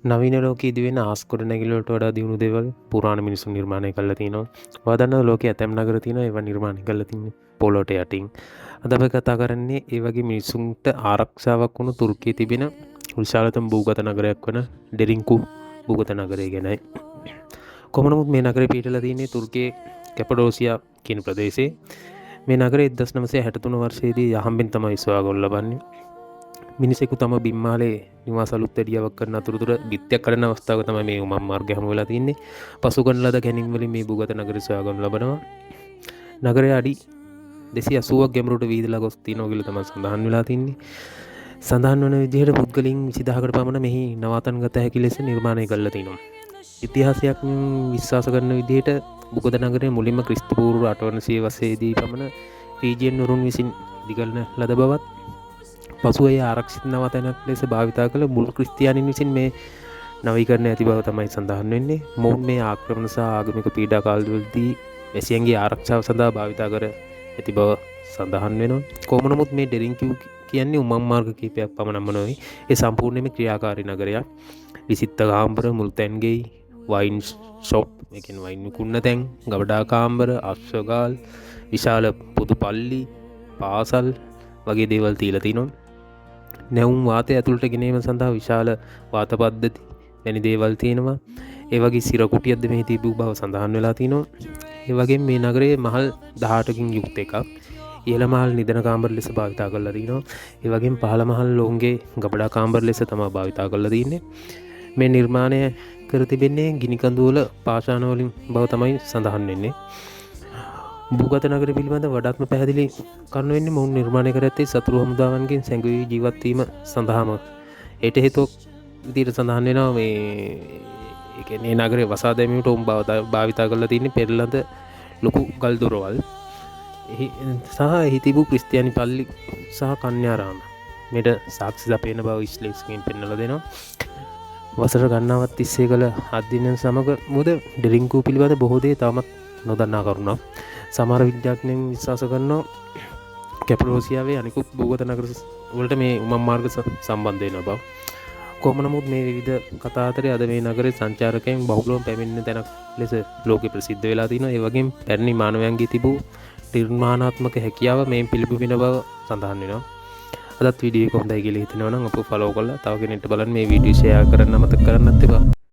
නවීන ලෝකයේ ඉදිවෙන ආස්කොඩ නැගිලට වඩා දියුණු දේවල් පුරාණ මිනිසුන් නිර්මාණය කරලා තිනවා. ඔයාදන්න ලෝකයේ ඇතැම් නගර තියෙනවා ඒවා නිර්මාණය කරලා තින්නේ පොළොට යටින්. අද අපි කතා කරන්නේ ඒ වගේ මිනිසුන්ට ආරක්ෂාවක් වුණු තුර්කියේ තිබෙන විශාලතම භූගත නගරයක් වන ඩෙරින්කු භූගත නගරය ගැනයි. කොහොම නමුත් මේ නගරේ පිහිටලා තියෙන්නේ තුර්කියේ කැපඩෝසියා කියන ප්‍රදේශයේ. මේ නගරේ 1963 වර්ෂයේදී යහම්බෙන් තමයි සොයාගනු ලබන්නේ. මිනිසෙකු තම බිම්මාලේ නිවාස අලුත් වැඩියාවක් කරන අතරතුර බිත්තියක් කඩන අවස්ථාවක තමයි මේ උමම් මාර්ගය හමු වෙලා තින්නේ. පසු කරන ලද ගැනීම් වලින් මේ භූගත නගරය සොයාගනු ලබනවා. නගරය අඩි 280ක් ගැඹුරට වීදලා ගොස් තියෙනවා කියලා තමයි සඳහන් වෙලා තින්නේ. සඳහන් වන විදිහට පුද්ගලයන් 20000කට පමණ මෙහි නවාතන් ගත හැකි ලෙස නිර්මාණය කරලා තිනවා. ඉතිහාසයක් විශ්වාස කරන විදිහට භූගත නගරය මුලින්ම ක්‍රිස්තු පූර්ව 8 වන සියවසේදී පමණ ෆීජියන් වරුන් විසින් ඉදිකරන ලද බවත් පසුව එය ආරක්ෂිත නවතැනක් ලෙස භාවිතා කළ මුළු ක්‍රිස්තියානින් විසින් මේ නවීකරණය ඇති බව තමයි සඳහන් වෙන්නේ. මොවුන් මේ ආක්‍රමණ සහ ආගමික පීඩා කාලවලදී වැසියන්ගේ ආරක්ෂාව සඳහා භාවිතා කර ඇති බව සඳහන් වෙනවා. කොහොම නමුත් මේ ඩෙරින්කිව් කියන්නේ උමම් මාර්ග කීපයක් පමණක්ම නොවේ. ඒ සම්පූර්ණයෙන්ම ක්‍රියාකාරී නගරයක්. විසිත්ත කාමර, මුල්තැන්ගෙයි, වයින් ෂොප්, ඒ කියන්නේ වයින් විකුණන තැන්, ගබඩා කාමර, අශ්වගාල්, විශාල පොදු පල්ලි, පාසල් වගේ දේවල් තියලා තිනවා. නැවුම් වාතය ඇතුළට ගෙනීම සඳහා විශාල වාත පද්ධති වැනි දේවල් තියෙනවා. ඒ වගේ සිරකුටියක්ද මෙහි තිබූ බව සඳහන් වෙලා තිනවා. ඒ වගේම මේ නගරයේ මහල් 18කින් යුක්ත එකක්. ඉහළ මහල් නිදන කාමර ලෙස භාවිතා කරලා තිනවා. ඒ වගේම පහළ මහල් ඔවුන්ගේ ගබඩා කාමර ලෙස තමයි භාවිතා කරලා තින්නේ. මේ නිර්මාණය කර තිබෙන්නේ ගිනි කඳු වල පාෂාණ වලින් බව තමයි සඳහන් වෙන්නේ. භූගත නගර පිළිබඳ වඩාත්ම පැහැදිලි කරුණු වෙන්නේ මොවුන් නිර්මාණය කර ඇත්තේ සතුරු හමුදාවන්ගෙන් සැඟවී ජීවත් වීම සඳහාම. ඒට හේතුවක් විදිහට සඳහන් වෙනවා මේ ඒ කියන්නේ නගරේ වසා දැමීමට උන් භාවිතා කරලා තියෙන්නේ පෙරළඳ ලොකු ගල් දොරවල්. සහ එහි තිබූ ක්‍රිස්තියානි පල්ලි සහ කන්‍යාරාම. මේට සාක්ෂි සපයන බව විශ්ලේෂකයන් පෙන්වලා දෙනවා. වසර ගණනාවක් තිස්සේ කළ අධ්‍යයනයන් සමග මුද ඩෙරින්කු පිළිබඳ බොහෝ දේ තාමත් නොදන්නා කරුණක්. සමහර විද්‍යාඥයන් විශ්වාස කරනවා කැපඩෝසියාවේ අනිකුත් භූගත නගර වලට මේ උමම් මාර්ග සම්බන්ධ වෙන බව. කොහොම නමුත් මේ විවිධ කතා අතරේ අද මේ නගරේ සංචාරකයන් බහුලවම පැමිණෙන තැනක් ලෙස ලෝකෙ ප්‍රසිද්ධ වෙලා තිනවා. ඒ වගේම පැරණි මානවයන්ගේ තිබූ නිර්මාණාත්මක හැකියාව මේ පිළිබිඹින බව සඳහන් වෙනවා. අදත් වීඩියෝ එක හොඳයි කියලා හිතෙනවා නම් අපව ෆලෝ කරලා තව කෙනෙක්ට බලන්න මේ වීඩියෝ ෂෙයා කරන්න අමතක කරන්නත් එපා.